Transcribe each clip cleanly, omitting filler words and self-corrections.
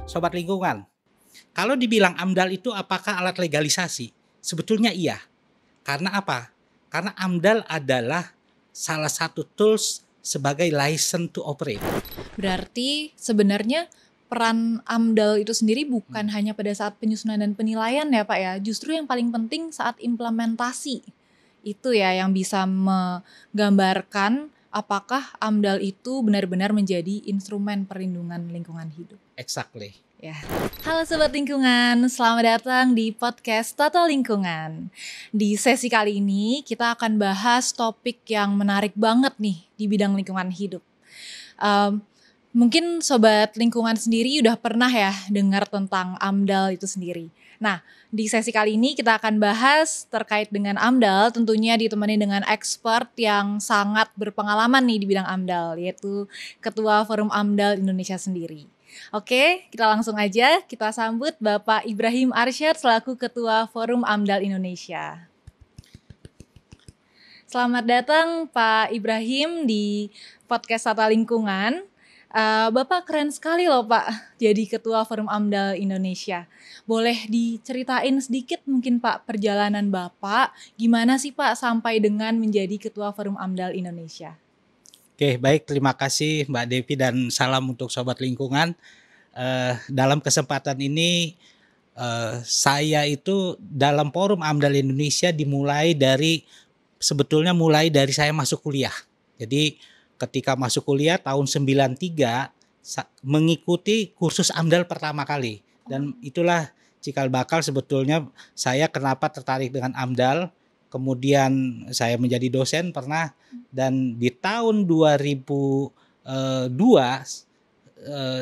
Sobat lingkungan, kalau dibilang AMDAL itu apakah alat legalisasi? Sebetulnya iya. Karena apa? Karena AMDAL adalah salah satu tools sebagai license to operate. Berarti sebenarnya peran AMDAL itu sendiri bukan hanya pada saat penyusunan dan penilaian ya Pak ya, justru yang paling penting saat implementasi. Itu ya yang bisa menggambarkan apakah AMDAL itu benar-benar menjadi instrumen perlindungan lingkungan hidup. Exactly. Ya. Halo Sobat Lingkungan, selamat datang di podcast Total Lingkungan. Di sesi kali ini kita akan bahas topik yang menarik banget nih di bidang lingkungan hidup. Mungkin Sobat Lingkungan sendiri udah pernah ya dengar tentang AMDAL itu sendiri. Nah, di sesi kali ini kita akan bahas terkait dengan AMDAL, tentunya ditemani dengan expert yang sangat berpengalaman nih di bidang AMDAL, yaitu Ketua Forum AMDAL Indonesia sendiri. Oke, kita langsung aja kita sambut Bapak Ibrahim Arsyad selaku Ketua Forum AMDAL Indonesia. Selamat datang Pak Ibrahim di podcast Tata Lingkungan. Bapak keren sekali loh Pak jadi Ketua Forum AMDAL Indonesia. Boleh diceritain sedikit mungkin Pak perjalanan Bapak, gimana sih Pak sampai dengan menjadi Ketua Forum AMDAL Indonesia? Oke, baik, terima kasih Mbak Devi dan salam untuk Sobat Lingkungan. Dalam kesempatan ini saya itu dalam Forum AMDAL Indonesia sebetulnya mulai dari saya masuk kuliah. Jadi ketika masuk kuliah tahun 93 mengikuti kursus AMDAL pertama kali. Dan itulah cikal bakal sebetulnya saya kenapa tertarik dengan AMDAL. Kemudian saya menjadi dosen pernah, dan di tahun 2002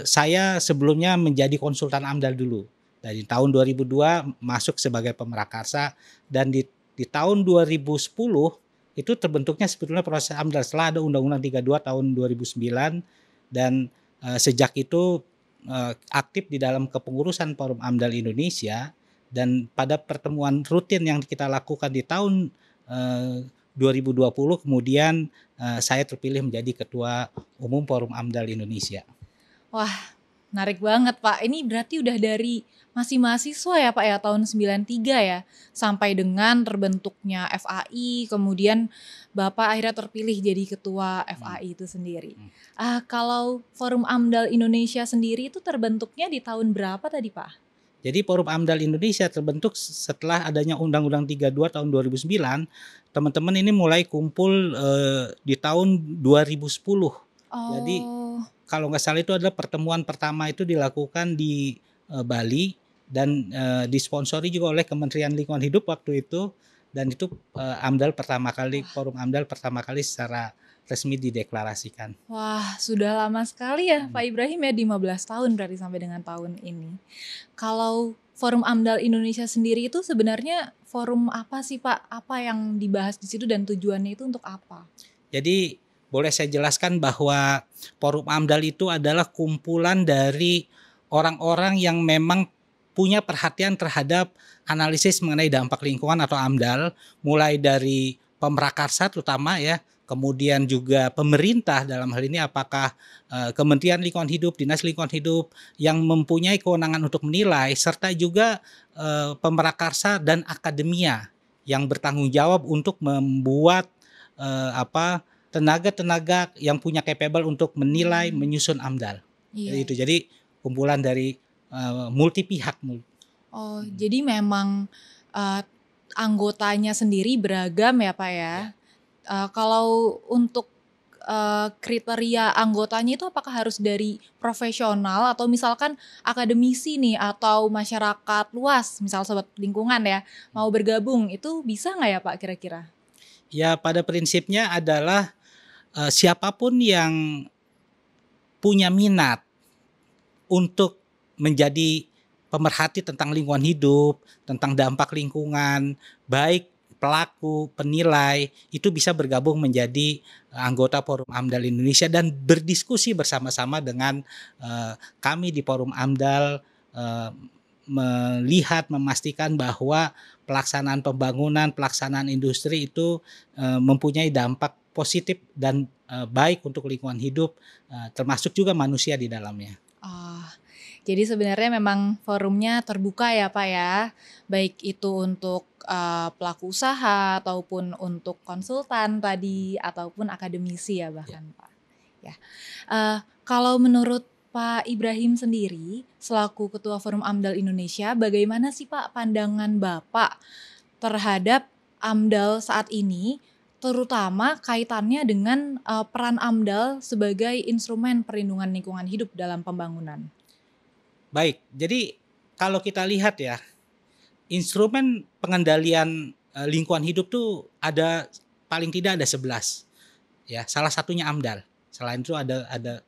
saya sebelumnya menjadi konsultan AMDAL dulu. Dari tahun 2002 masuk sebagai pemrakarsa, dan di tahun 2010 itu terbentuknya sebetulnya proses AMDAL setelah ada Undang-Undang 32 tahun 2009, dan sejak itu aktif di dalam kepengurusan Forum AMDAL Indonesia. Dan pada pertemuan rutin yang kita lakukan di tahun 2020 kemudian saya terpilih menjadi Ketua Umum Forum AMDAL Indonesia. Wah, menarik banget Pak. Ini berarti udah dari masih mahasiswa ya Pak ya, tahun 93 ya, sampai dengan terbentuknya FAI, kemudian Bapak akhirnya terpilih jadi Ketua FAI itu sendiri. Kalau Forum AMDAL Indonesia sendiri itu terbentuknya di tahun berapa tadi Pak? Jadi Forum AMDAL Indonesia terbentuk setelah adanya Undang-Undang 32 tahun 2009. Teman-teman ini mulai kumpul di tahun 2010. Jadi kalau nggak salah itu adalah pertemuan pertama itu dilakukan di Bali, dan disponsori juga oleh Kementerian Lingkungan Hidup waktu itu. Dan itu Forum AMDAL pertama kali secara resmi dideklarasikan. Wah, sudah lama sekali ya Pak Ibrahim ya, 15 tahun berarti sampai dengan tahun ini. Kalau Forum AMDAL Indonesia sendiri itu sebenarnya forum apa sih Pak? Apa yang dibahas di situ dan tujuannya itu untuk apa? Jadi boleh saya jelaskan bahwa Forum AMDAL itu adalah kumpulan dari orang-orang yang memang punya perhatian terhadap analisis mengenai dampak lingkungan atau AMDAL, mulai dari pemrakarsa terutama ya, kemudian juga pemerintah dalam hal ini apakah Kementerian Lingkungan Hidup, Dinas Lingkungan Hidup yang mempunyai kewenangan untuk menilai, serta juga pemrakarsa dan akademia yang bertanggung jawab untuk membuat tenaga-tenaga yang punya capable untuk menilai, menyusun AMDAL. Itu jadi kumpulan dari multi pihak. Jadi memang anggotanya sendiri beragam ya Pak ya. Kalau untuk kriteria anggotanya itu apakah harus dari profesional atau misalkan akademisi nih atau masyarakat luas, misal Sobat Lingkungan ya, mau bergabung, itu bisa nggak ya Pak kira-kira? Ya, pada prinsipnya adalah siapapun yang punya minat untuk menjadi pemerhati tentang lingkungan hidup, tentang dampak lingkungan, baik pelaku, penilai, itu bisa bergabung menjadi anggota Forum AMDAL Indonesia dan berdiskusi bersama-sama dengan kami di Forum AMDAL, melihat, memastikan bahwa pelaksanaan pembangunan, pelaksanaan industri itu mempunyai dampak positif dan baik untuk lingkungan hidup, termasuk juga manusia di dalamnya. Oh, jadi sebenarnya memang forumnya terbuka ya Pak ya, baik itu untuk pelaku usaha ataupun untuk konsultan tadi ataupun akademisi ya bahkan Pak. Ya, kalau menurut Pak Ibrahim sendiri selaku Ketua Forum AMDAL Indonesia, bagaimana sih Pak pandangan Bapak terhadap AMDAL saat ini, terutama kaitannya dengan peran AMDAL sebagai instrumen perlindungan lingkungan hidup dalam pembangunan? Baik, jadi kalau kita lihat ya, instrumen pengendalian lingkungan hidup tuh ada paling tidak ada 11 ya. Salah satunya AMDAL. Selain itu ada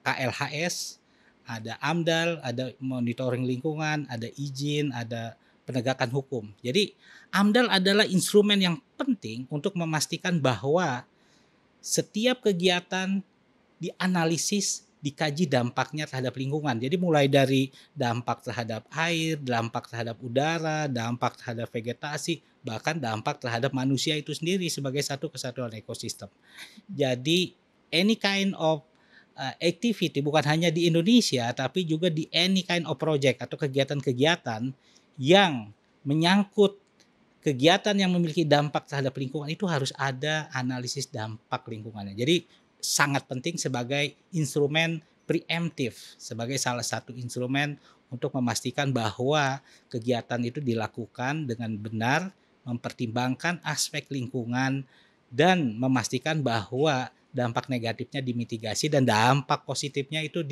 KLHS, ada AMDAL, ada monitoring lingkungan, ada izin, ada penegakan hukum. Jadi AMDAL adalah instrumen yang penting untuk memastikan bahwa setiap kegiatan dianalisis, dikaji dampaknya terhadap lingkungan. Jadi mulai dari dampak terhadap air, dampak terhadap udara, dampak terhadap vegetasi, bahkan dampak terhadap manusia itu sendiri sebagai satu kesatuan ekosistem. Jadi any kind of activity, bukan hanya di Indonesia tapi juga di any kind of project atau kegiatan-kegiatan yang menyangkut kegiatan yang memiliki dampak terhadap lingkungan itu harus ada analisis dampak lingkungannya. Jadi sangat penting sebagai instrumen preemptif, sebagai salah satu instrumen untuk memastikan bahwa kegiatan itu dilakukan dengan benar, mempertimbangkan aspek lingkungan, dan memastikan bahwa dampak negatifnya dimitigasi dan dampak positifnya itu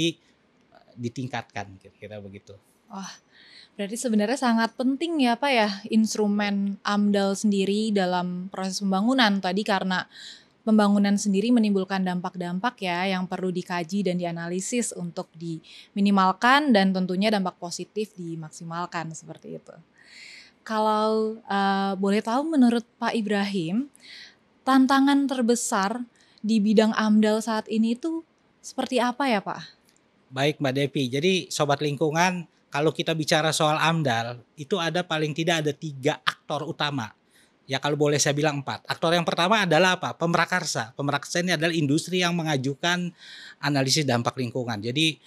ditingkatkan, kira-kira begitu. Wah, berarti sebenarnya sangat penting ya Pak ya instrumen AMDAL sendiri dalam proses pembangunan tadi, karena pembangunan sendiri menimbulkan dampak-dampak ya yang perlu dikaji dan dianalisis untuk diminimalkan dan tentunya dampak positif dimaksimalkan seperti itu. Kalau boleh tahu menurut Pak Ibrahim, tantangan terbesar di bidang AMDAL saat ini itu seperti apa ya Pak? Baik Mbak Devi, jadi Sobat Lingkungan, kalau kita bicara soal AMDAL, itu ada paling tidak ada 3 aktor utama. Ya kalau boleh saya bilang 4. Aktor yang pertama adalah apa? Pemrakarsa. Pemrakarsa ini adalah industri yang mengajukan analisis dampak lingkungan. Jadi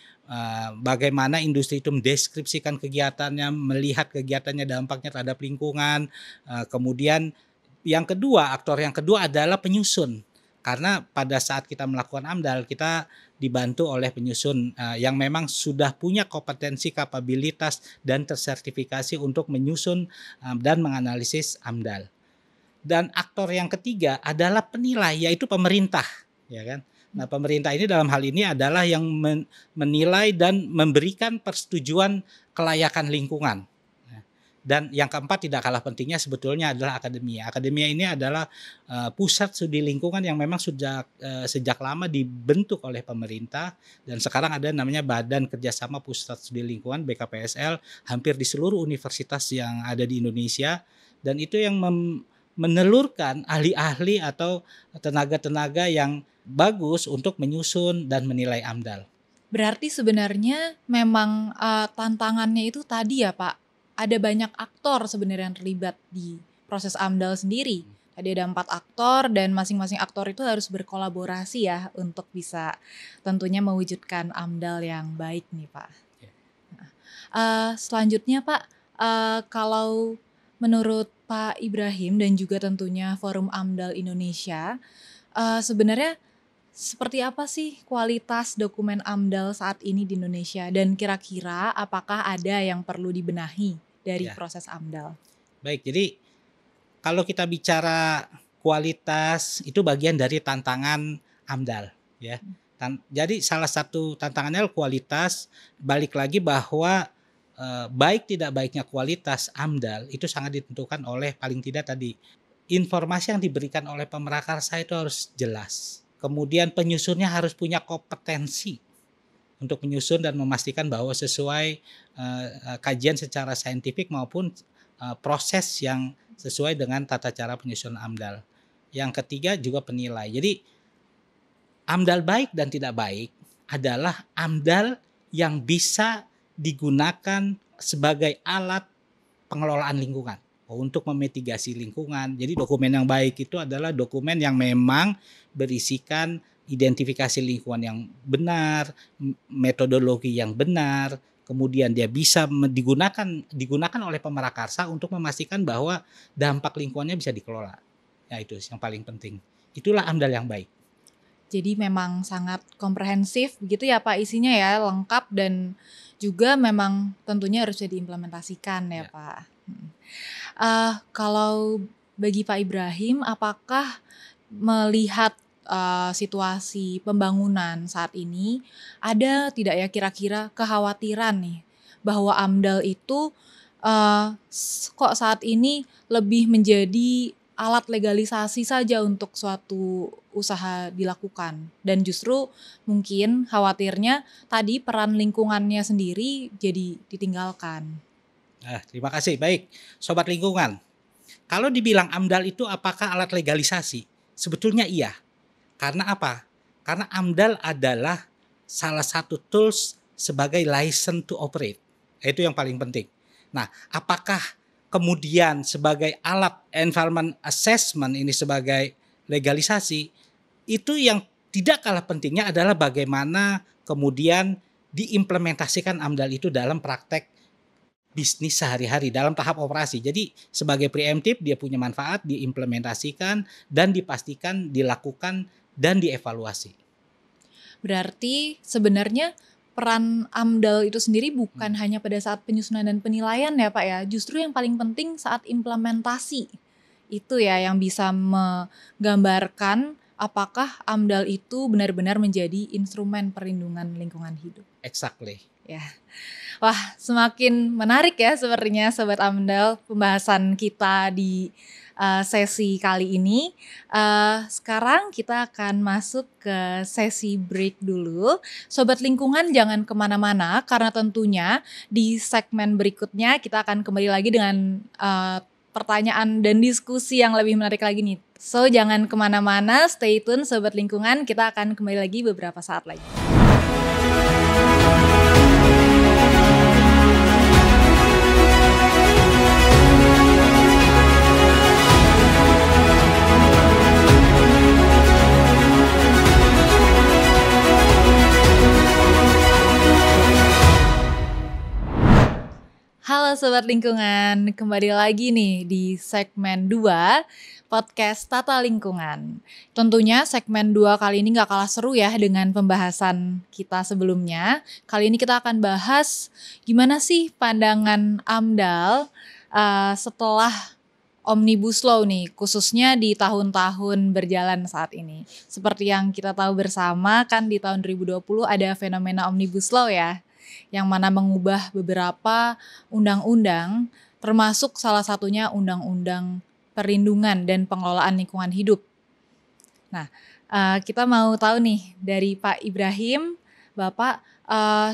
bagaimana industri itu mendeskripsikan kegiatannya, melihat kegiatannya dampaknya terhadap lingkungan. Kemudian aktor yang kedua adalah penyusun. Karena pada saat kita melakukan AMDAL, kita dibantu oleh penyusun yang memang sudah punya kompetensi, kapabilitas, dan tersertifikasi untuk menyusun dan menganalisis AMDAL. Dan aktor yang ketiga adalah penilai, yaitu pemerintah, ya kan. Nah, pemerintah ini dalam hal ini adalah yang menilai dan memberikan persetujuan kelayakan lingkungan. Dan yang keempat tidak kalah pentingnya sebetulnya adalah akademia. Akademia ini adalah pusat studi lingkungan yang memang sejak lama dibentuk oleh pemerintah, dan sekarang ada namanya Badan Kerjasama Pusat Studi Lingkungan BKPSL hampir di seluruh universitas yang ada di Indonesia, dan itu yang menelurkan ahli-ahli atau tenaga-tenaga yang bagus untuk menyusun dan menilai AMDAL. Berarti sebenarnya memang tantangannya itu tadi ya Pak, ada banyak aktor sebenarnya yang terlibat di proses AMDAL sendiri. Tadi ada 4 aktor dan masing-masing aktor itu harus berkolaborasi ya untuk bisa tentunya mewujudkan AMDAL yang baik nih Pak. Selanjutnya Pak, kalau menurut Pak Ibrahim dan juga tentunya Forum AMDAL Indonesia, sebenarnya seperti apa sih kualitas dokumen AMDAL saat ini di Indonesia, dan kira-kira apakah ada yang perlu dibenahi dari proses AMDAL? Baik, jadi kalau kita bicara kualitas itu bagian dari tantangan AMDAL, ya. Jadi salah satu tantangannya kualitas. Balik lagi bahwa baik tidak baiknya kualitas AMDAL itu sangat ditentukan oleh paling tidak tadi informasi yang diberikan oleh pemrakarsa itu harus jelas. Kemudian penyusunnya harus punya kompetensi untuk menyusun dan memastikan bahwa sesuai kajian secara saintifik maupun proses yang sesuai dengan tata cara penyusunan AMDAL. Yang ketiga juga penilai. Jadi AMDAL baik dan tidak baik adalah AMDAL yang bisa digunakan sebagai alat pengelolaan lingkungan. untuk memitigasi lingkungan. Jadi dokumen yang baik itu adalah dokumen yang memang berisikan identifikasi lingkungan yang benar, metodologi yang benar, kemudian dia bisa digunakan oleh pemrakarsa untuk memastikan bahwa dampak lingkungannya bisa dikelola. Ya itu yang paling penting. Itulah AMDAL yang baik. Jadi memang sangat komprehensif begitu ya Pak isinya ya, lengkap dan juga memang tentunya harus bisa diimplementasikan ya Pak. Kalau bagi Pak Ibrahim, apakah melihat situasi pembangunan saat ini ada tidak ya kira-kira kekhawatiran nih bahwa AMDAL itu kok saat ini lebih menjadi alat legalisasi saja untuk suatu usaha dilakukan dan justru mungkin khawatirnya tadi peran lingkungannya sendiri jadi ditinggalkan. Terima kasih. Baik, Sobat Lingkungan. Kalau dibilang AMDAL itu apakah alat legalisasi? Sebetulnya iya. Karena apa? Karena AMDAL adalah salah satu tools sebagai license to operate. Itu yang paling penting. Nah, apakah kemudian sebagai alat environment assessment ini sebagai legalisasi, itu yang tidak kalah pentingnya adalah bagaimana kemudian diimplementasikan AMDAL itu dalam praktek bisnis sehari-hari, dalam tahap operasi. Jadi sebagai preemptif dia punya manfaat, diimplementasikan dan dipastikan dilakukan dan dievaluasi. Berarti sebenarnya peran AMDAL itu sendiri bukan hanya pada saat penyusunan dan penilaian ya Pak ya, justru yang paling penting saat implementasi. Itu ya yang bisa menggambarkan apakah AMDAL itu benar-benar menjadi instrumen perlindungan lingkungan hidup. Exactly. Ya. Wah, semakin menarik ya sepertinya Sobat AMDAL pembahasan kita di sesi kali ini. Sekarang kita akan masuk ke sesi break dulu. Sobat Lingkungan jangan kemana-mana karena tentunya di segmen berikutnya kita akan kembali lagi dengan pertanyaan dan diskusi yang lebih menarik lagi nih. So jangan kemana-mana, stay tune Sobat Lingkungan, kita akan kembali lagi beberapa saat lagi. Halo Sobat Lingkungan, kembali lagi nih di segmen 2 podcast Tata Lingkungan. Tentunya segmen 2 kali ini gak kalah seru ya dengan pembahasan kita sebelumnya. Kali ini kita akan bahas gimana sih pandangan AMDAL setelah Omnibus Law nih, khususnya di tahun-tahun berjalan saat ini. Seperti yang kita tahu bersama kan di tahun 2020 ada fenomena Omnibus Law ya, yang mana mengubah beberapa undang-undang, termasuk salah satunya Undang-Undang Perlindungan dan Pengelolaan Lingkungan Hidup. Nah, kita mau tahu nih dari Pak Ibrahim, Bapak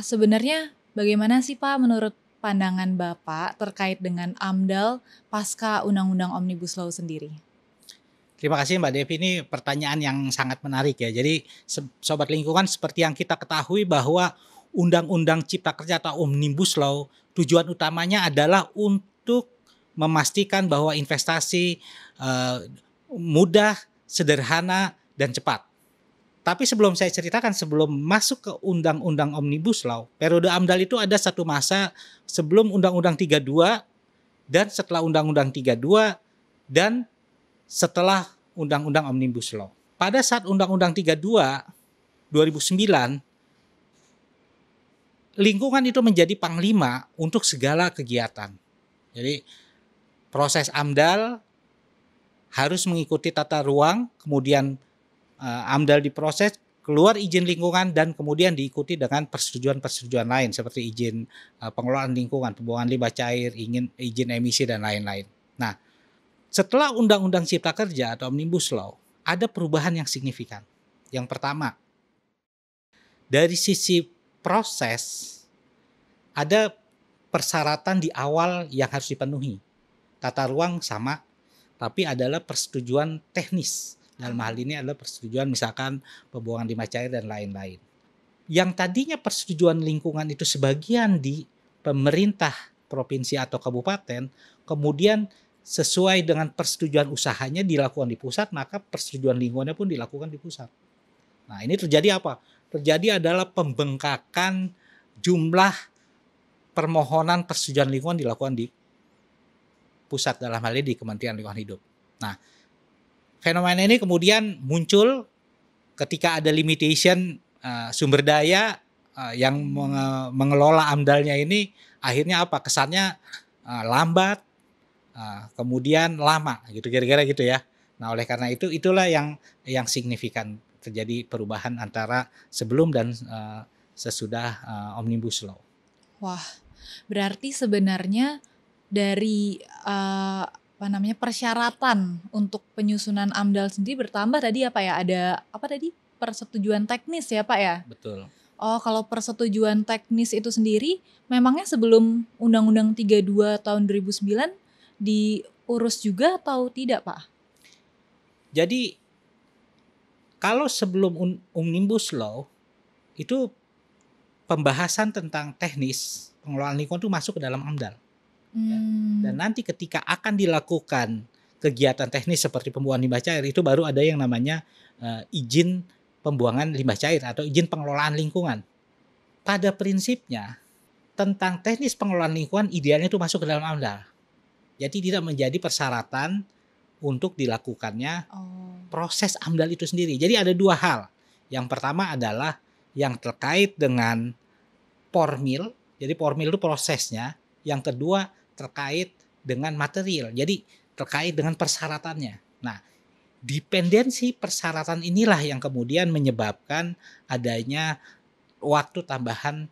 sebenarnya bagaimana sih Pak menurut pandangan Bapak terkait dengan AMDAL pasca Undang-Undang Omnibus Law sendiri? Terima kasih Mbak Devi, ini pertanyaan yang sangat menarik ya. Jadi Sobat Lingkungan, seperti yang kita ketahui bahwa Undang-Undang Cipta Kerja atau Omnibus Law tujuan utamanya adalah untuk memastikan bahwa investasi mudah, sederhana, dan cepat. Tapi sebelum saya ceritakan, sebelum masuk ke Undang-Undang Omnibus Law, periode AMDAL itu ada satu masa sebelum Undang-Undang 32 dan setelah Undang-Undang 32 dan setelah Undang-Undang Omnibus Law. Pada saat Undang-Undang 32 2009, lingkungan itu menjadi panglima untuk segala kegiatan. Jadi proses AMDAL harus mengikuti tata ruang, kemudian AMDAL diproses, keluar izin lingkungan, dan kemudian diikuti dengan persetujuan-persetujuan lain seperti izin pengelolaan lingkungan, pembuangan limbah cair, izin emisi, dan lain-lain. Nah, setelah Undang-Undang Cipta Kerja atau Omnibus Law, ada perubahan yang signifikan. Yang pertama, dari sisi proses, ada persyaratan di awal yang harus dipenuhi. Tata ruang sama, tapi adalah persetujuan teknis. Dalam hal ini adalah persetujuan misalkan pembuangan limbah cair dan lain-lain. Yang tadinya persetujuan lingkungan itu sebagian di pemerintah provinsi atau kabupaten, kemudian sesuai dengan persetujuan usahanya dilakukan di pusat, maka persetujuan lingkungannya pun dilakukan di pusat. Nah, ini terjadi apa? Terjadi adalah pembengkakan jumlah permohonan persetujuan lingkungan dilakukan di pusat, dalam hal ini di Kementerian Lingkungan Hidup. Nah, fenomena ini kemudian muncul ketika ada limitation sumber daya yang mengelola AMDAL-nya ini, akhirnya apa? Kesannya lambat, kemudian lama, gitu kira-kira gitu ya. Nah, oleh karena itu itulah yang signifikan terjadi perubahan antara sebelum dan sesudah Omnibus Law. Wah, berarti sebenarnya dari persyaratan untuk penyusunan AMDAL sendiri bertambah tadi apa ya? Ada apa tadi? Persetujuan teknis ya, Pak ya? Betul. Oh, kalau persetujuan teknis itu sendiri memangnya sebelum Undang-Undang 32 tahun 2009 diurus juga atau tidak, Pak? Jadi kalau sebelum Omnibus Law itu pembahasan tentang teknis pengelolaan lingkungan itu masuk ke dalam AMDAL. Ya. Dan nanti ketika akan dilakukan kegiatan teknis seperti pembuangan limbah cair, itu baru ada yang namanya izin pembuangan limbah cair atau izin pengelolaan lingkungan. Pada prinsipnya tentang teknis pengelolaan lingkungan idealnya itu masuk ke dalam AMDAL. Jadi tidak menjadi persyaratan untuk dilakukannya proses AMDAL itu sendiri. Jadi ada dua hal. Yang pertama adalah yang terkait dengan formil. Jadi formil itu prosesnya. Yang kedua terkait dengan material. Jadi terkait dengan persyaratannya. Nah, dependensi persyaratan inilah yang kemudian menyebabkan adanya waktu tambahan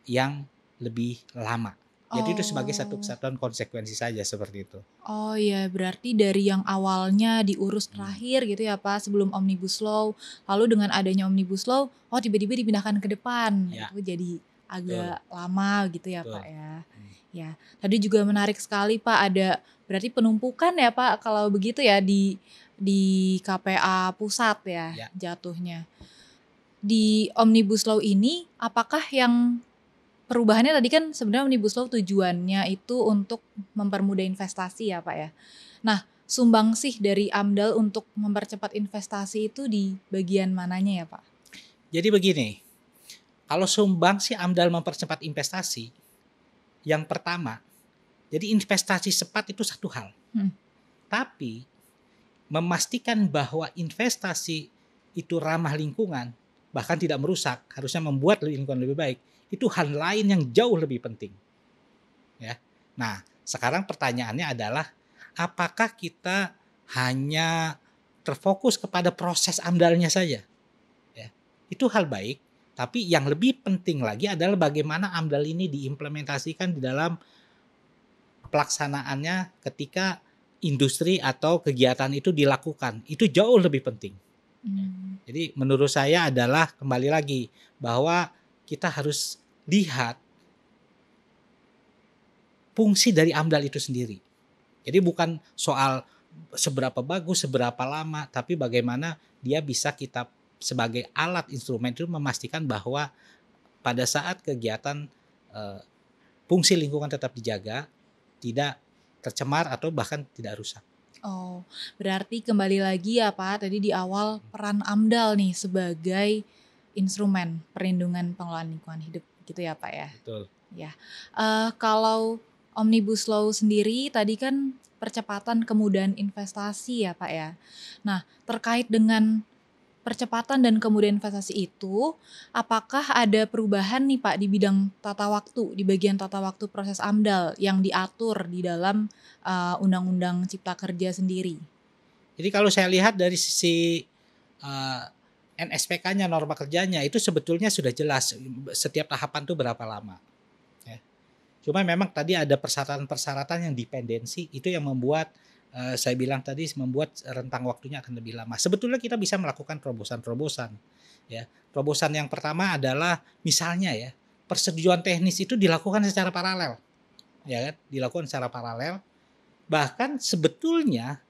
yang lebih lama. Jadi itu sebagai satu kesatuan konsekuensi saja seperti itu. Oh iya, berarti dari yang awalnya diurus terakhir gitu ya Pak, sebelum Omnibus Law, lalu dengan adanya Omnibus Law, tiba-tiba dipindahkan ke depan, Ya. gitu, jadi agak lama gitu ya Pak Betul. ya. Ya, tadi juga menarik sekali Pak, ada berarti penumpukan ya Pak kalau begitu ya di KPA pusat ya jatuhnya. Di Omnibus Law ini apakah yang perubahannya tadi kan sebenarnya Omnibus Law tujuannya itu untuk mempermudah investasi ya Pak ya. Nah, sumbangsih dari AMDAL untuk mempercepat investasi itu di bagian mananya ya Pak? Jadi begini, kalau sumbangsih AMDAL mempercepat investasi, yang pertama, jadi investasi cepat itu satu hal. Tapi memastikan bahwa investasi itu ramah lingkungan, bahkan tidak merusak, harusnya membuat lingkungan lebih baik, itu hal lain yang jauh lebih penting. Ya. Nah, sekarang pertanyaannya adalah apakah kita hanya terfokus kepada proses AMDAL-nya saja? Ya. Itu hal baik, tapi yang lebih penting lagi adalah bagaimana AMDAL ini diimplementasikan di dalam pelaksanaannya ketika industri atau kegiatan itu dilakukan. Itu jauh lebih penting. Jadi menurut saya adalah kembali lagi bahwa kita harus lihat fungsi dari AMDAL itu sendiri. Jadi bukan soal seberapa bagus, seberapa lama, tapi bagaimana dia bisa kita sebagai alat instrumen itu memastikan bahwa pada saat kegiatan fungsi lingkungan tetap dijaga, tidak tercemar atau bahkan tidak rusak. Oh, berarti kembali lagi ya Pak, tadi di awal peran AMDAL nih sebagai instrumen perlindungan pengelolaan lingkungan hidup gitu ya Pak ya? Betul. Ya, kalau Omnibus Law sendiri tadi kan percepatan kemudahan investasi ya Pak ya. Nah, terkait dengan percepatan dan kemudahan investasi itu, apakah ada perubahan nih Pak di bidang tata waktu, di bagian tata waktu proses AMDAL yang diatur di dalam Undang-Undang Cipta Kerja sendiri? Jadi kalau saya lihat dari sisi NSPK-nya, norma kerjanya, itu sebetulnya sudah jelas setiap tahapan itu berapa lama. Ya. Cuma memang tadi ada persyaratan-persyaratan yang dependensi, itu yang membuat saya bilang tadi membuat rentang waktunya akan lebih lama. Sebetulnya kita bisa melakukan terobosan-terobosan. Ya. Terobosan yang pertama adalah misalnya ya, persetujuan teknis itu dilakukan secara paralel. Ya kan? Dilakukan secara paralel. Bahkan sebetulnya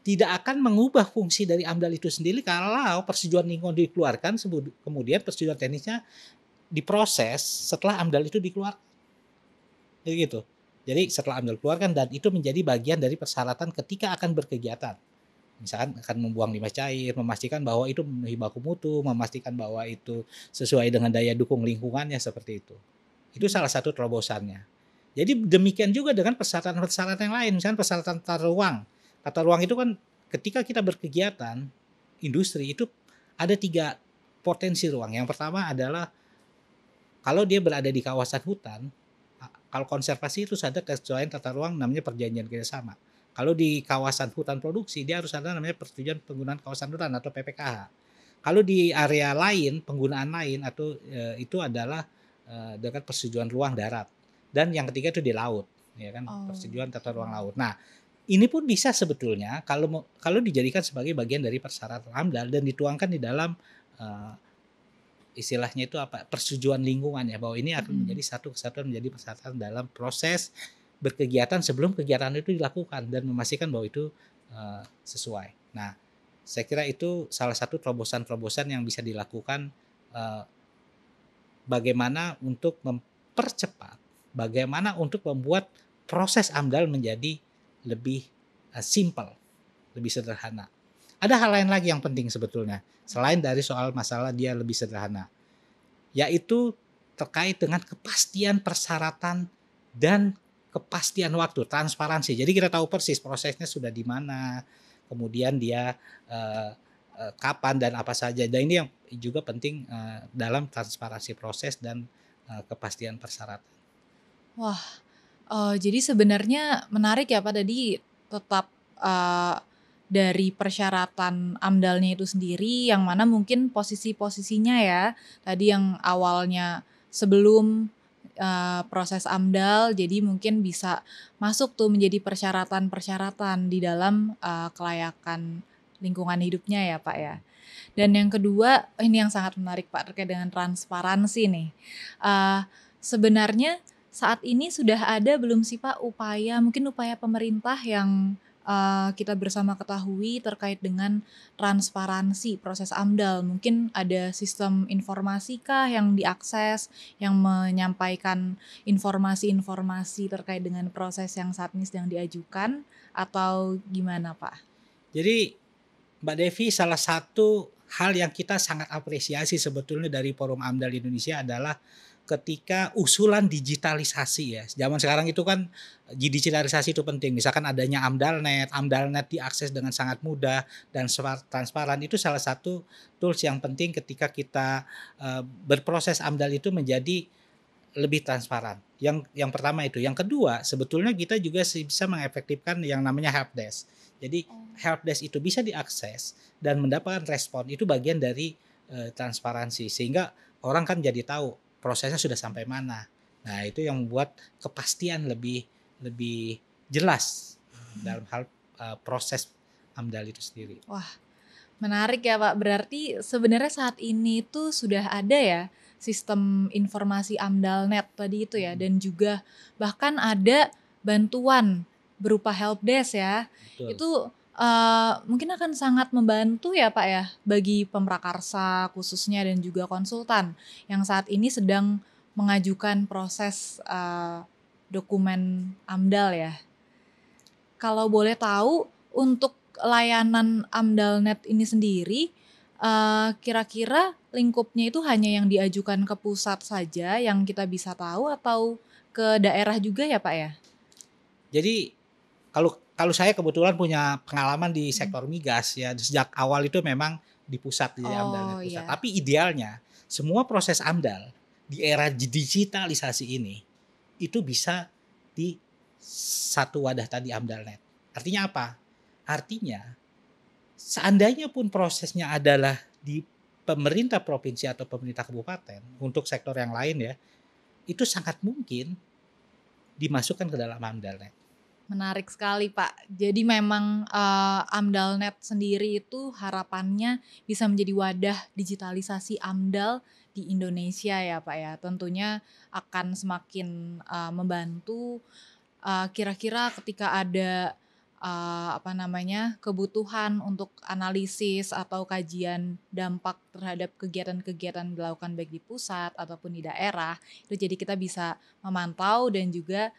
tidak akan mengubah fungsi dari AMDAL itu sendiri kalau persetujuan lingkungan dikeluarkan, kemudian persetujuan teknisnya diproses setelah AMDAL itu dikeluarkan. Jadi gitu. Jadi setelah AMDAL keluarkan dan itu menjadi bagian dari persyaratan ketika akan berkegiatan. Misalkan akan membuang limbah cair, memastikan bahwa itu memenuhi baku mutu, memastikan bahwa itu sesuai dengan daya dukung lingkungannya seperti itu. Itu salah satu terobosannya. Jadi demikian juga dengan persyaratan-persyaratan yang lain, misalkan persyaratan tata ruang. Tata ruang itu kan ketika kita berkegiatan industri itu ada 3 potensi ruang. Yang pertama adalah kalau dia berada di kawasan hutan, kalau konservasi itu ada kesesuaian tata ruang namanya perjanjian kerjasama. Kalau di kawasan hutan produksi dia harus ada namanya persetujuan penggunaan kawasan hutan atau PPKH. Kalau di area lain, penggunaan lain atau itu adalah dengan persetujuan ruang darat. Dan yang ketiga itu di laut, ya kan, Oh, persetujuan tata ruang oke. laut. Nah, ini pun bisa sebetulnya kalau dijadikan sebagai bagian dari persyaratan AMDAL dan dituangkan di dalam eh, istilahnya itu apa, persetujuan lingkungan ya, bahwa ini akan Mhm. menjadi satu kesatuan menjadi persyaratan dalam proses berkegiatan sebelum kegiatan itu dilakukan dan memastikan bahwa itu sesuai. Nah, saya kira itu salah satu terobosan-terobosan yang bisa dilakukan eh, bagaimana untuk mempercepat, bagaimana untuk membuat proses AMDAL menjadi lebih simpel, lebih sederhana. Ada hal lain lagi yang penting sebetulnya, selain dari soal masalah dia lebih sederhana, yaitu terkait dengan kepastian persyaratan dan kepastian waktu, transparansi. Jadi kita tahu persis prosesnya sudah di mana, kemudian dia eh, kapan dan apa saja. Dan ini yang juga penting dalam transparansi proses dan kepastian persyaratan. Wah, jadi sebenarnya menarik ya Pak tadi tetap, dari persyaratan AMDAL-nya itu sendiri yang mana mungkin posisi-posisinya ya, tadi yang awalnya sebelum, proses AMDAL jadi mungkin bisa masuk tuh menjadi persyaratan-persyaratan di dalam, kelayakan lingkungan hidupnya ya Pak ya. Dan yang kedua, ini yang sangat menarik Pak terkait dengan transparansi nih. Eee, Sebenarnya saat ini sudah ada belum sih Pak upaya mungkin upaya pemerintah yang, kita bersama ketahui terkait dengan transparansi proses AMDAL? Mungkin ada sistem informasi kah yang diakses, yang menyampaikan informasi-informasi terkait dengan proses yang saat ini sedang diajukan atau gimana Pak? Jadi Mbak Devi, salah satu hal yang kita sangat apresiasi sebetulnya dari Forum AMDAL Indonesia adalah ketika usulan digitalisasi ya. Zaman sekarang itu kan digitalisasi itu penting. Misalkan adanya AMDALNet, AMDALNet diakses dengan sangat mudah dan transparan. Itu salah satu tools yang penting ketika kita berproses AMDAL itu menjadi lebih transparan. Yang pertama itu. Yang kedua, sebetulnya kita juga bisa mengefektifkan yang namanya helpdesk. Jadi helpdesk itu bisa diakses dan mendapatkan respon. Itu bagian dari transparansi sehingga orang kan jadi tahu prosesnya sudah sampai mana. Nah, itu yang membuat kepastian lebih lebih jelas dalam hal proses AMDAL itu sendiri. Wah, menarik ya Pak, berarti sebenarnya saat ini tuh sudah ada ya sistem informasi AMDALNet tadi itu ya Hmm, dan juga bahkan ada bantuan berupa helpdesk ya. betul. Itu, mungkin akan sangat membantu ya Pak ya bagi pemrakarsa khususnya dan juga konsultan yang saat ini sedang mengajukan proses, dokumen AMDAL ya. Kalau boleh tahu untuk layanan AMDALNet ini sendiri, kira-kira lingkupnya itu hanya yang diajukan ke pusat saja yang kita bisa tahu atau ke daerah juga ya, Pak, ya? Jadi kalau kalau saya kebetulan punya pengalaman di Mhm. sektor migas ya, sejak awal itu memang di pusat, di AMDALNet Oh, pusat. iya. Tapi idealnya semua proses AMDAL di era digitalisasi ini itu bisa di satu wadah tadi AMDALNet. Artinya apa? Artinya seandainya pun prosesnya adalah di pemerintah provinsi atau pemerintah kabupaten untuk sektor yang lain ya, itu sangat mungkin dimasukkan ke dalam AMDALNet. Menarik sekali, Pak. Jadi memang, AMDALNet sendiri itu harapannya bisa menjadi wadah digitalisasi AMDAL di Indonesia ya, Pak, ya. Tentunya akan semakin, membantu, kira-kira ketika ada, apa namanya, kebutuhan untuk analisis atau kajian dampak terhadap kegiatan-kegiatan yang dilakukan baik di pusat ataupun di daerah, itu jadi kita bisa memantau dan juga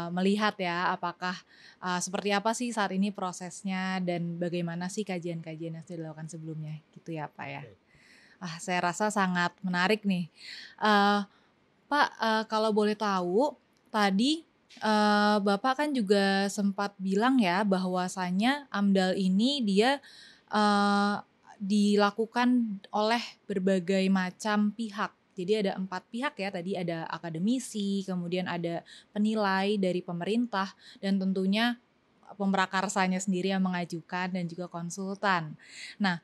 melihat ya apakah seperti apa sih saat ini prosesnya dan bagaimana sih kajian-kajian yang sudah dilakukan sebelumnya gitu ya Pak ya. Betul. Saya rasa sangat menarik nih. Eee, Pak, kalau boleh tahu tadi, Bapak kan juga sempat bilang ya bahwasanya AMDAL ini dia, eee, dilakukan oleh berbagai macam pihak. Jadi ada 4 pihak ya tadi, ada akademisi, kemudian ada penilai dari pemerintah, dan tentunya pemrakarsanya sendiri yang mengajukan dan juga konsultan. Nah,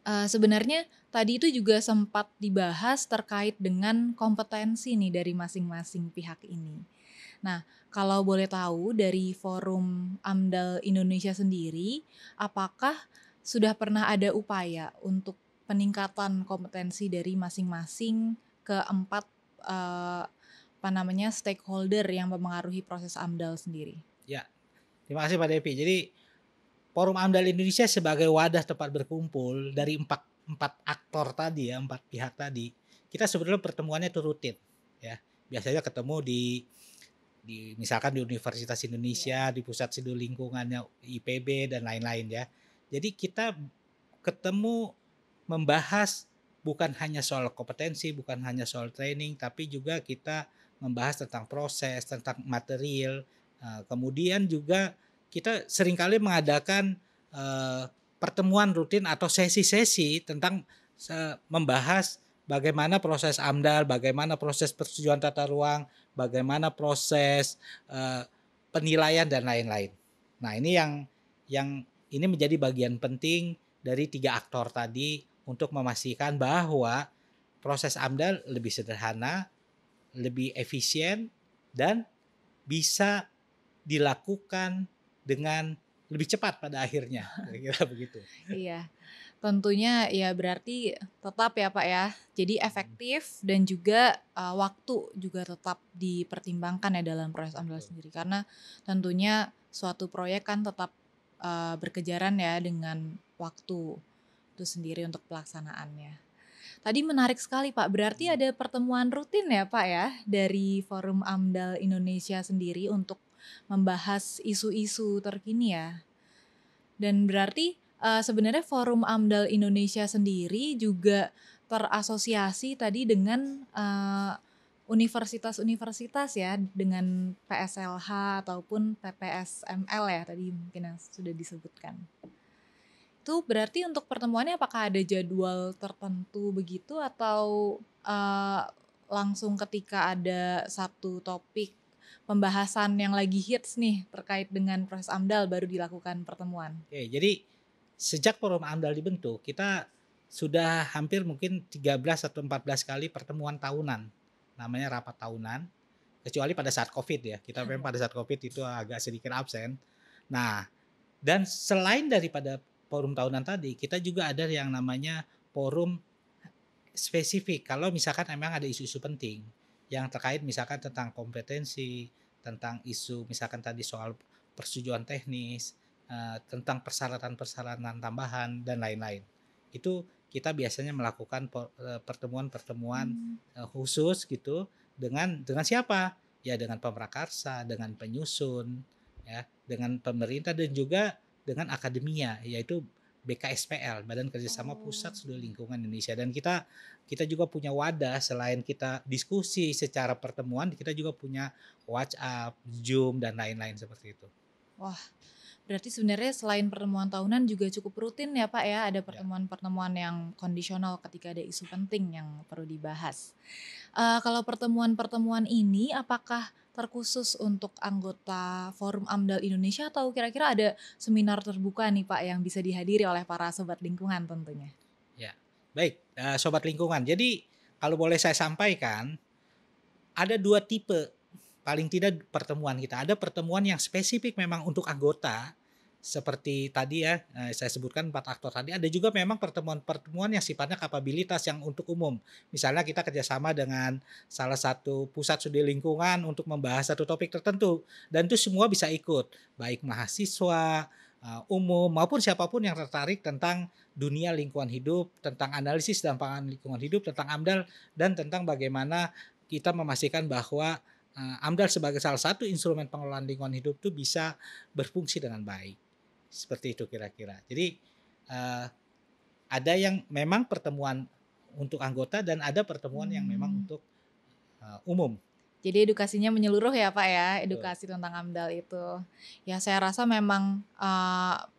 sebenarnya tadi itu juga sempat dibahas terkait dengan kompetensi nih dari masing-masing pihak ini. Nah, kalau boleh tahu dari Forum AMDAL Indonesia sendiri, apakah sudah pernah ada upaya untuk peningkatan kompetensi dari masing-masing keempat, apa namanya, stakeholder yang mempengaruhi proses AMDAL sendiri? Ya, terima kasih Pak Devi. Jadi Forum AMDAL Indonesia sebagai wadah tempat berkumpul dari empat empat aktor tadi ya, empat pihak tadi, kita sebetulnya pertemuannya itu rutin ya. Biasanya ketemu di misalkan di Universitas Indonesia, di Pusat Studi Lingkungannya IPB dan lain-lain ya. Jadi kita ketemu membahas bukan hanya soal kompetensi, bukan hanya soal training, tapi juga kita membahas tentang proses, tentang material. Kemudian juga kita seringkali mengadakan pertemuan rutin atau sesi-sesi tentang membahas bagaimana proses AMDAL, bagaimana proses persetujuan tata ruang, bagaimana proses penilaian dan lain-lain. Nah, ini yang ini menjadi bagian penting dari 3 aktor tadi untuk memastikan bahwa proses AMDAL lebih sederhana, lebih efisien, dan bisa dilakukan dengan lebih cepat pada akhirnya, kira-kira begitu. Iya, tentunya ya berarti tetap ya Pak ya, jadi efektif dan juga, waktu juga tetap dipertimbangkan ya dalam proses AMDAL Betul. sendiri. Karena tentunya suatu proyek kan tetap, berkejaran ya dengan waktu itu sendiri untuk pelaksanaannya. Tadi menarik sekali Pak, berarti ada pertemuan rutin ya Pak ya, dari Forum AMDAL Indonesia sendiri untuk membahas isu-isu terkini ya? Dan berarti, sebenarnya Forum AMDAL Indonesia sendiri juga terasosiasi tadi dengan, universitas-universitas ya, dengan PSLH ataupun PPSML ya tadi mungkin yang sudah disebutkan. Itu berarti untuk pertemuannya apakah ada jadwal tertentu begitu atau, langsung ketika ada satu topik pembahasan yang lagi hits nih terkait dengan proses AMDAL baru dilakukan pertemuan? Oke, jadi sejak Forum AMDAL dibentuk, kita sudah hampir mungkin 13 atau 14 kali pertemuan tahunan. Namanya rapat tahunan, kecuali pada saat Covid ya. Kita memang pada saat Covid itu agak sedikit absen. Nah, dan selain daripada forum tahunan tadi, kita juga ada yang namanya forum spesifik. Kalau misalkan memang ada isu-isu penting yang terkait misalkan tentang kompetensi, tentang isu misalkan tadi soal persetujuan teknis, tentang persyaratan-persyaratan tambahan dan lain-lain. Itu kita biasanya melakukan pertemuan-pertemuan Mmm. khusus gitu dengan siapa? Ya dengan pemrakarsa, dengan penyusun, ya, dengan pemerintah dan juga dengan akademia yaitu BKSPL, Badan Kerjasama Oh. Pusat Studi Lingkungan Indonesia. Dan kita juga punya wadah selain kita diskusi secara pertemuan, kita juga punya WhatsApp, Zoom dan lain-lain seperti itu. Wah, berarti sebenarnya selain pertemuan tahunan juga cukup rutin ya Pak ya, ada Ya. pertemuan-pertemuan yang kondisional ketika ada isu penting yang perlu dibahas. Kalau pertemuan-pertemuan ini apakah terkhusus untuk anggota Forum AMDAL Indonesia atau kira-kira ada seminar terbuka nih Pak yang bisa dihadiri oleh para sobat lingkungan tentunya? Ya, baik, sobat lingkungan. Jadi kalau boleh saya sampaikan, ada 2 tipe paling tidak pertemuan kita. Ada pertemuan yang spesifik memang untuk anggota, seperti tadi ya, saya sebutkan 4 aktor tadi. Ada juga memang pertemuan-pertemuan yang sifatnya kapabilitas yang untuk umum. Misalnya kita kerjasama dengan salah satu pusat studi lingkungan untuk membahas satu topik tertentu, dan itu semua bisa ikut, baik mahasiswa, umum, maupun siapapun yang tertarik tentang dunia lingkungan hidup, tentang analisis dampak lingkungan hidup, tentang AMDAL, dan tentang bagaimana kita memastikan bahwa AMDAL sebagai salah satu instrumen pengelolaan lingkungan hidup itu bisa berfungsi dengan baik. Seperti itu kira-kira. Jadi ada yang memang pertemuan untuk anggota dan ada pertemuan yang memang untuk umum. Jadi edukasinya menyeluruh ya Pak ya, Betul. edukasi tentang AMDAL itu. Ya saya rasa memang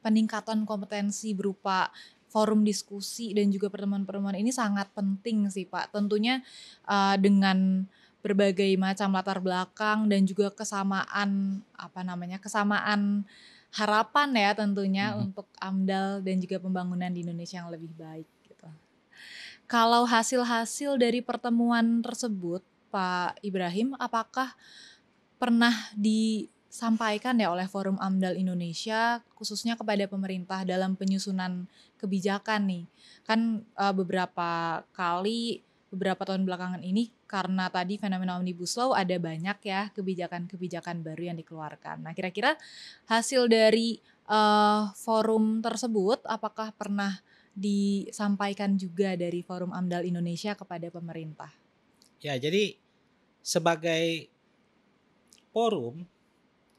peningkatan kompetensi berupa forum diskusi dan juga pertemuan-pertemuan ini sangat penting sih Pak. Tentunya dengan berbagai macam latar belakang dan juga kesamaan kesamaan harapan ya tentunya untuk AMDAL dan juga pembangunan di Indonesia yang lebih baik gitu. Kalau hasil-hasil dari pertemuan tersebut Pak Ibrahim, apakah pernah disampaikan ya oleh Forum AMDAL Indonesia khususnya kepada pemerintah dalam penyusunan kebijakan nih? Kan beberapa tahun belakangan ini karena tadi fenomena Omnibus Law ada banyak ya kebijakan-kebijakan baru yang dikeluarkan. Nah kira-kira hasil dari forum tersebut apakah pernah disampaikan juga dari Forum AMDAL Indonesia kepada pemerintah? Ya, jadi sebagai forum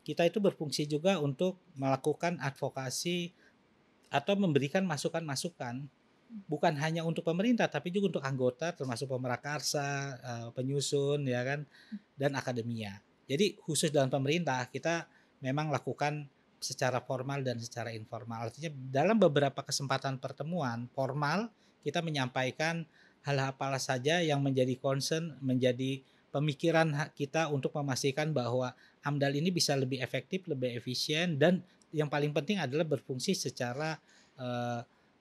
kita itu berfungsi juga untuk melakukan advokasi atau memberikan masukan-masukan bukan hanya untuk pemerintah tapi juga untuk anggota termasuk pemrakarsa, penyusun ya kan dan akademia. Jadi khusus dalam pemerintah kita memang lakukan secara formal dan secara informal. Artinya dalam beberapa kesempatan pertemuan formal kita menyampaikan hal apa saja yang menjadi concern, menjadi pemikiran kita untuk memastikan bahwa AMDAL ini bisa lebih efektif, lebih efisien dan yang paling penting adalah berfungsi secara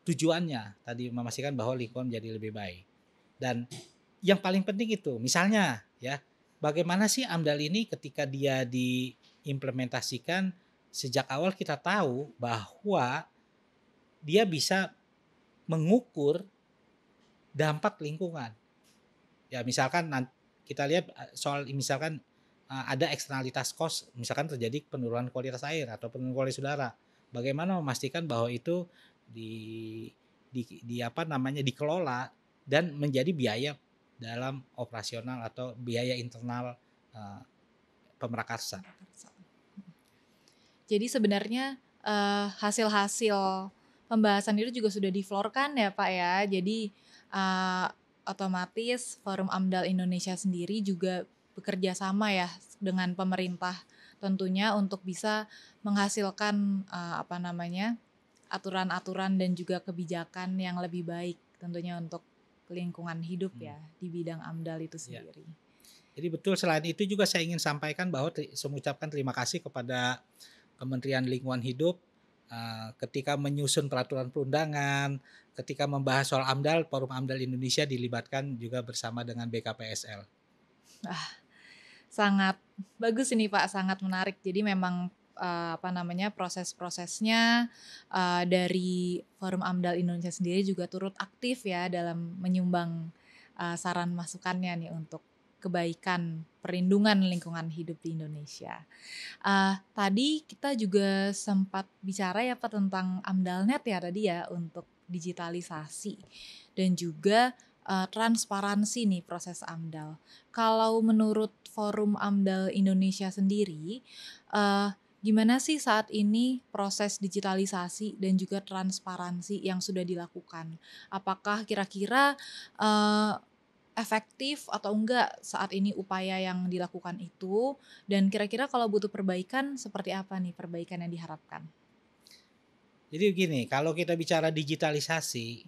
tujuannya tadi memastikan bahwa lingkungan menjadi lebih baik. Dan yang paling penting itu misalnya ya bagaimana sih AMDAL ini ketika dia diimplementasikan sejak awal kita tahu bahwa dia bisa mengukur dampak lingkungan. Ya misalkan kita lihat soal misalkan ada eksternalitas cost misalkan terjadi penurunan kualitas air atau penurunan kualitas udara. Bagaimana memastikan bahwa itu dikelola dan menjadi biaya dalam operasional atau biaya internal pemrakarsa. Jadi sebenarnya hasil-hasil pembahasan itu juga sudah diflorkan ya Pak ya. Jadi otomatis Forum AMDAL Indonesia sendiri juga bekerja sama ya dengan pemerintah tentunya untuk bisa menghasilkan aturan-aturan dan juga kebijakan yang lebih baik tentunya untuk lingkungan hidup ya di bidang AMDAL itu sendiri. Ya. Jadi betul selain itu juga saya ingin sampaikan bahwa saya mengucapkan terima kasih kepada Kementerian Lingkungan Hidup ketika menyusun peraturan perundangan, ketika membahas soal AMDAL, Forum AMDAL Indonesia dilibatkan juga bersama dengan BKPSL. Sangat bagus ini Pak, sangat menarik. Jadi memang proses-prosesnya dari Forum AMDAL Indonesia sendiri juga turut aktif ya dalam menyumbang saran masukannya nih untuk kebaikan perlindungan lingkungan hidup di Indonesia. Tadi kita juga sempat bicara ya Pak tentang AMDALNet ya tadi ya untuk digitalisasi dan juga transparansi nih proses AMDAL. Kalau menurut Forum AMDAL Indonesia sendiri, gimana sih saat ini proses digitalisasi dan juga transparansi yang sudah dilakukan? Apakah kira-kira efektif atau enggak saat ini upaya yang dilakukan itu? Dan kira-kira kalau butuh perbaikan, seperti apa nih perbaikan yang diharapkan? Jadi begini, kalau kita bicara digitalisasi,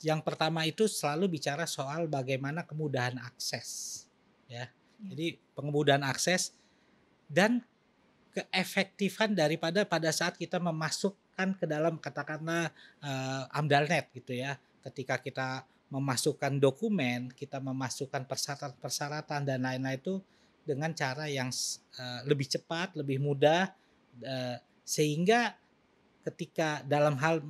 yang pertama itu selalu bicara soal bagaimana kemudahan akses. Ya. Jadi kemudahan akses dan keefektifan daripada pada saat kita memasukkan ke dalam katakanlah AMDALNet gitu ya. Ketika kita memasukkan dokumen, kita memasukkan persyaratan dan lain-lain itu dengan cara yang lebih cepat, lebih mudah, sehingga ketika dalam hal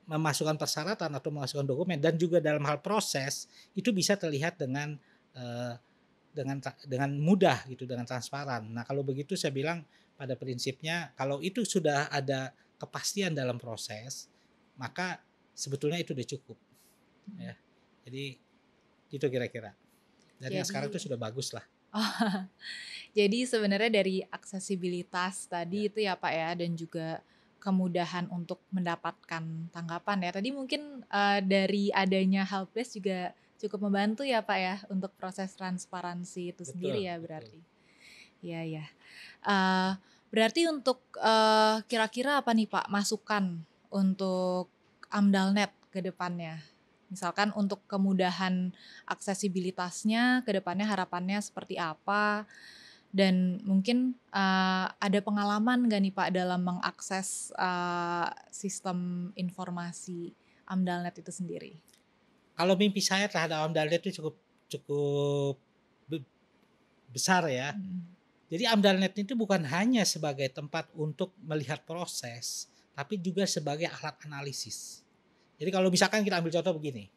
memasukkan persyaratan atau memasukkan dokumen dan juga dalam hal proses itu bisa terlihat dengan mudah gitu, dengan transparan. Nah kalau begitu saya bilang pada prinsipnya kalau itu sudah ada kepastian dalam proses maka sebetulnya itu sudah cukup. Ya. Jadi itu kira-kira. Dan yang sekarang itu sudah bagus lah. Oh, jadi sebenarnya dari aksesibilitas Ya, tadi itu ya Pak ya, dan juga kemudahan untuk mendapatkan tanggapan ya. Tadi mungkin dari adanya helpdesk juga cukup membantu ya Pak ya untuk proses transparansi itu sendiri betul, ya betul. berarti. Iya ya. Eh, Berarti untuk kira-kira apa nih Pak masukan untuk AmdalNet ke depannya? Misalkan untuk kemudahan aksesibilitasnya ke depannya harapannya seperti apa? Dan mungkin ada pengalaman nggak nih Pak dalam mengakses sistem informasi AmdalNet itu sendiri? Kalau mimpi saya terhadap AMDALNet itu cukup cukup be besar ya. Mhm. Jadi AMDALNet itu bukan hanya sebagai tempat untuk melihat proses, tapi juga sebagai alat analisis. Jadi kalau misalkan kita ambil contoh begini,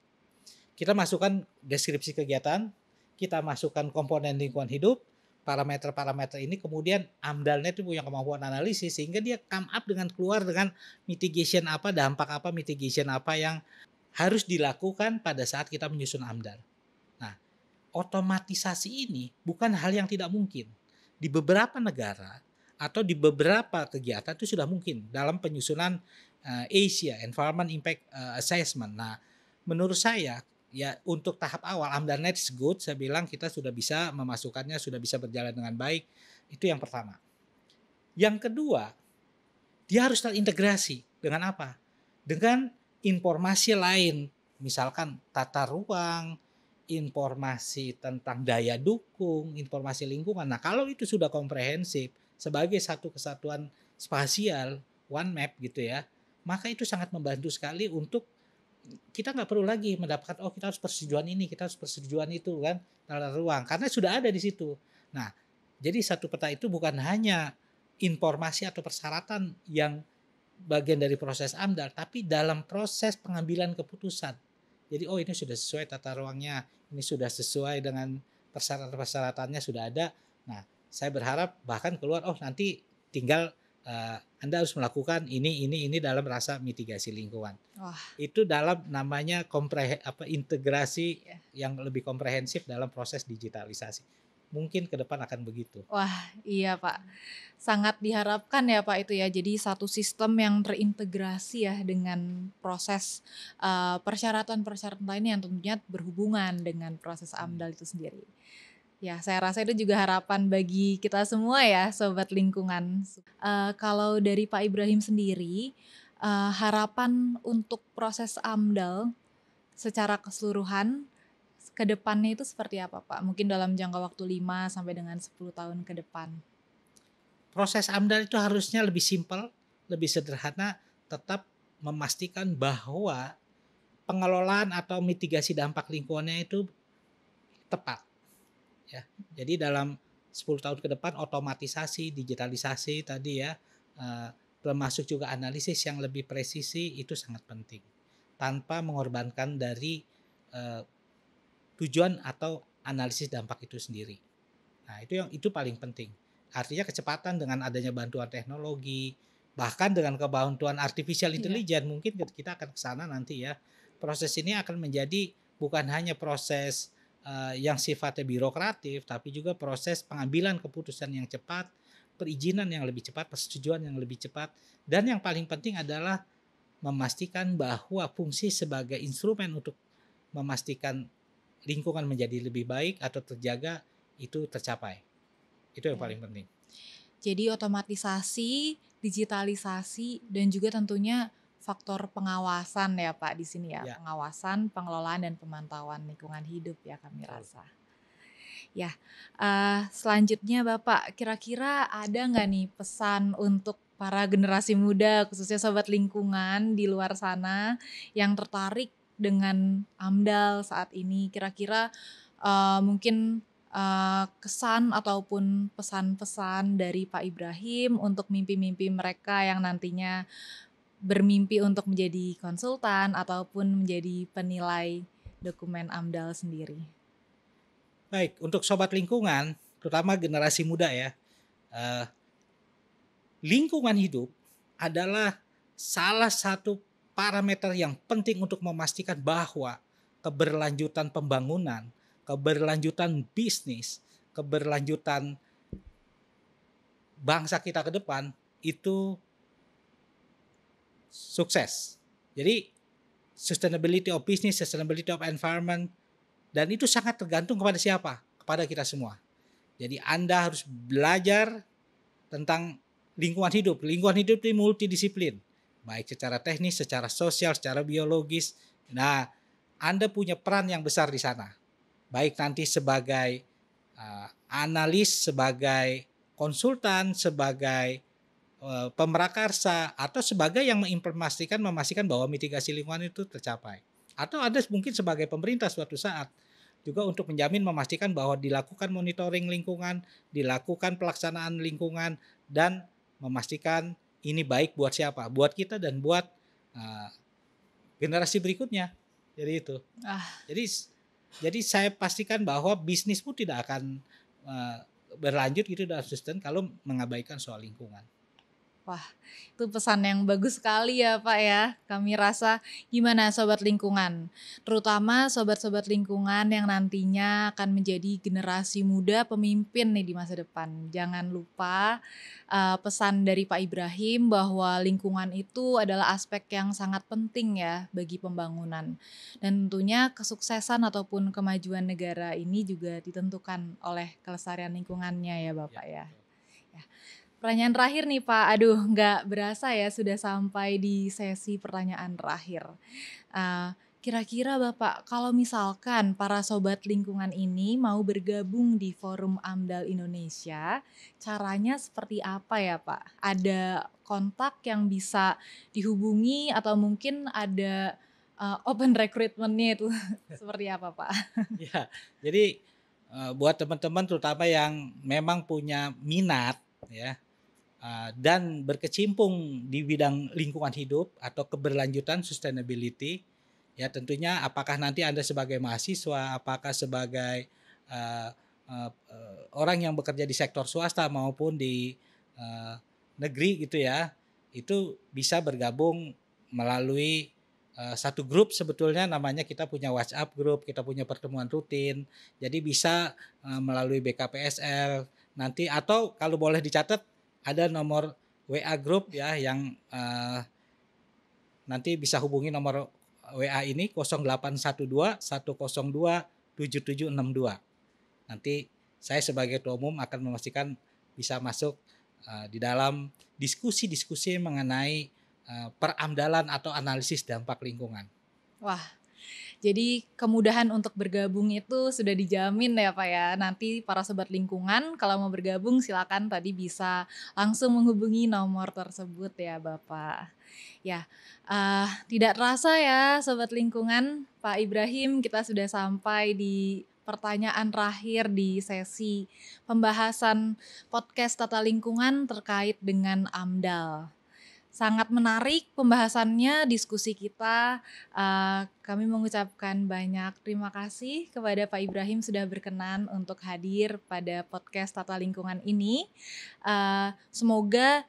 kita masukkan deskripsi kegiatan, kita masukkan komponen lingkungan hidup, parameter-parameter ini kemudian AMDALNet itu punya kemampuan analisis sehingga dia come up dengan keluar dengan mitigation apa, dampak apa, mitigation apa yang harus dilakukan pada saat kita menyusun AMDAL. Nah, otomatisasi ini bukan hal yang tidak mungkin. Di beberapa negara atau di beberapa kegiatan itu sudah mungkin dalam penyusunan Asia Environment Impact Assessment. Nah, menurut saya ya untuk tahap awal AMDALNet is good. Saya bilang kita sudah bisa memasukkannya, sudah bisa berjalan dengan baik. Itu yang pertama. Yang kedua, dia harus terintegrasi dengan apa? Dengan informasi lain, misalkan tata ruang, informasi tentang daya dukung, informasi lingkungan. Nah, kalau itu sudah komprehensif sebagai satu kesatuan spasial, one map gitu ya, maka itu sangat membantu sekali untuk kita nggak perlu lagi mendapatkan oh kita harus persetujuan ini, kita harus persetujuan itu kan tata ruang karena sudah ada di situ. Nah, jadi satu peta itu bukan hanya informasi atau persyaratan yang bagian dari proses AMDAL, tapi dalam proses pengambilan keputusan. Jadi oh ini sudah sesuai tata ruangnya, ini sudah sesuai dengan persyaratan-persyaratannya sudah ada. Nah, saya berharap bahkan keluar oh nanti tinggal Anda harus melakukan ini dalam rasa mitigasi lingkungan. Wah, Itu dalam namanya integrasi iya. yang lebih komprehensif dalam proses digitalisasi. Mungkin ke depan akan begitu. Wah, iya Pak. Sangat diharapkan ya Pak itu ya. Jadi satu sistem yang terintegrasi ya dengan proses persyaratan-persyaratan lainnya yang tentunya berhubungan dengan proses Hmm. AMDAL itu sendiri. Ya, saya rasa itu juga harapan bagi kita semua ya, sobat lingkungan. Kalau dari Pak Ibrahim sendiri, harapan untuk proses AMDAL secara keseluruhan ke depannya itu seperti apa Pak? Mungkin dalam jangka waktu 5 sampai dengan 10 tahun ke depan. Proses AMDAL itu harusnya lebih simpel, lebih sederhana, tetap memastikan bahwa pengelolaan atau mitigasi dampak lingkungannya itu tepat. Ya. Jadi dalam 10 tahun ke depan otomatisasi, digitalisasi tadi ya, termasuk juga analisis yang lebih presisi itu sangat penting. Tanpa mengorbankan dari eh, tujuan atau analisis dampak itu sendiri. Nah, itu paling penting. Artinya kecepatan dengan adanya bantuan teknologi, bahkan dengan kebantuan artificial Iya. intelligence mungkin kita akan ke sana nanti ya. Proses ini akan menjadi bukan hanya proses yang sifatnya birokratif, tapi juga proses pengambilan keputusan yang cepat, perizinan yang lebih cepat, persetujuan yang lebih cepat, dan yang paling penting adalah memastikan bahwa fungsi sebagai instrumen untuk memastikan lingkungan menjadi lebih baik atau terjaga itu tercapai. Itu yang Ya. paling penting. Jadi otomatisasi, digitalisasi, dan juga tentunya faktor pengawasan ya Pak di sini ya. Ya, Pengawasan, pengelolaan, dan pemantauan lingkungan hidup ya kami betul. rasa. Ya, selanjutnya Bapak, kira-kira ada nggak nih pesan untuk para generasi muda, khususnya sobat lingkungan di luar sana yang tertarik dengan AMDAL saat ini? Kira-kira mungkin kesan ataupun pesan-pesan dari Pak Ibrahim untuk mimpi-mimpi mereka yang nantinya bermimpi untuk menjadi konsultan ataupun menjadi penilai dokumen AMDAL sendiri. Baik, untuk sobat lingkungan, terutama generasi muda ya, eh, lingkungan hidup adalah salah satu parameter yang penting untuk memastikan bahwa keberlanjutan pembangunan, keberlanjutan bisnis, keberlanjutan bangsa kita ke depan itu sukses. Jadi sustainability of business, sustainability of environment, dan itu sangat tergantung kepada siapa? Kepada kita semua. Jadi Anda harus belajar tentang lingkungan hidup. Lingkungan hidup ini multidisiplin, baik secara teknis, secara sosial, secara biologis. Nah, Anda punya peran yang besar di sana. Baik nanti sebagai analis, sebagai konsultan, sebagai pemrakarsa, atau sebagai yang memastikan bahwa mitigasi lingkungan itu tercapai. Atau ada mungkin sebagai pemerintah suatu saat juga untuk menjamin memastikan bahwa dilakukan monitoring lingkungan, dilakukan pelaksanaan lingkungan, dan memastikan ini baik buat siapa? Buat kita dan buat generasi berikutnya. Jadi itu. Jadi saya pastikan bahwa bisnis pun tidak akan berlanjut gitu dan sustain kalau mengabaikan soal lingkungan. Wah, itu pesan yang bagus sekali ya Pak ya. Kami rasa gimana sobat lingkungan, terutama sobat-sobat lingkungan yang nantinya akan menjadi generasi muda pemimpin nih di masa depan. Jangan lupa pesan dari Pak Ibrahim bahwa lingkungan itu adalah aspek yang sangat penting ya bagi pembangunan. Dan tentunya kesuksesan ataupun kemajuan negara ini juga ditentukan oleh kelestarian lingkungannya ya Bapak ya. Pertanyaan terakhir nih Pak, aduh nggak berasa ya sudah sampai di sesi pertanyaan terakhir. Kira-kira Bapak kalau misalkan para sobat lingkungan ini mau bergabung di Forum AMDAL Indonesia, caranya seperti apa ya Pak? Ada kontak yang bisa dihubungi atau mungkin ada open recruitment-nya itu seperti apa Pak? Ya, jadi buat teman-teman terutama yang memang punya minat ya, dan berkecimpung di bidang lingkungan hidup atau keberlanjutan sustainability, ya tentunya apakah nanti Anda sebagai mahasiswa, apakah sebagai orang yang bekerja di sektor swasta maupun di negeri gitu ya, itu bisa bergabung melalui satu grup. Sebetulnya namanya kita punya WhatsApp grup, kita punya pertemuan rutin, jadi bisa melalui BKPSL nanti, atau kalau boleh dicatat ada nomor WA grup ya yang nanti bisa hubungi nomor WA ini 0812 102 7762. Nanti saya sebagai ketua umum akan memastikan bisa masuk di dalam diskusi-diskusi mengenai peramdalan atau analisis dampak lingkungan. Wah, jadi kemudahan untuk bergabung itu sudah dijamin ya Pak ya. Nanti para sobat lingkungan kalau mau bergabung silakan tadi bisa langsung menghubungi nomor tersebut ya Bapak. Ya, tidak terasa ya sobat lingkungan, Pak Ibrahim, kita sudah sampai di pertanyaan terakhir di sesi pembahasan podcast tata lingkungan terkait dengan AMDAL. Sangat menarik pembahasannya, diskusi kita. Kami mengucapkan banyak terima kasih kepada Pak Ibrahim sudah berkenan untuk hadir pada podcast Tata Lingkungan ini. Semoga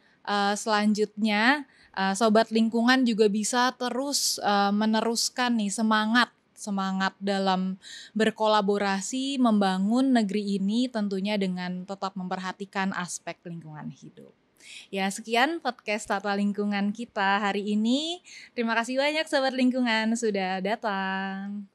selanjutnya Sobat Lingkungan juga bisa terus meneruskan nih semangat dalam berkolaborasi membangun negeri ini tentunya dengan tetap memperhatikan aspek lingkungan hidup. Ya, sekian podcast Tata Lingkungan kita hari ini. Terima kasih banyak Sobat Lingkungan sudah datang.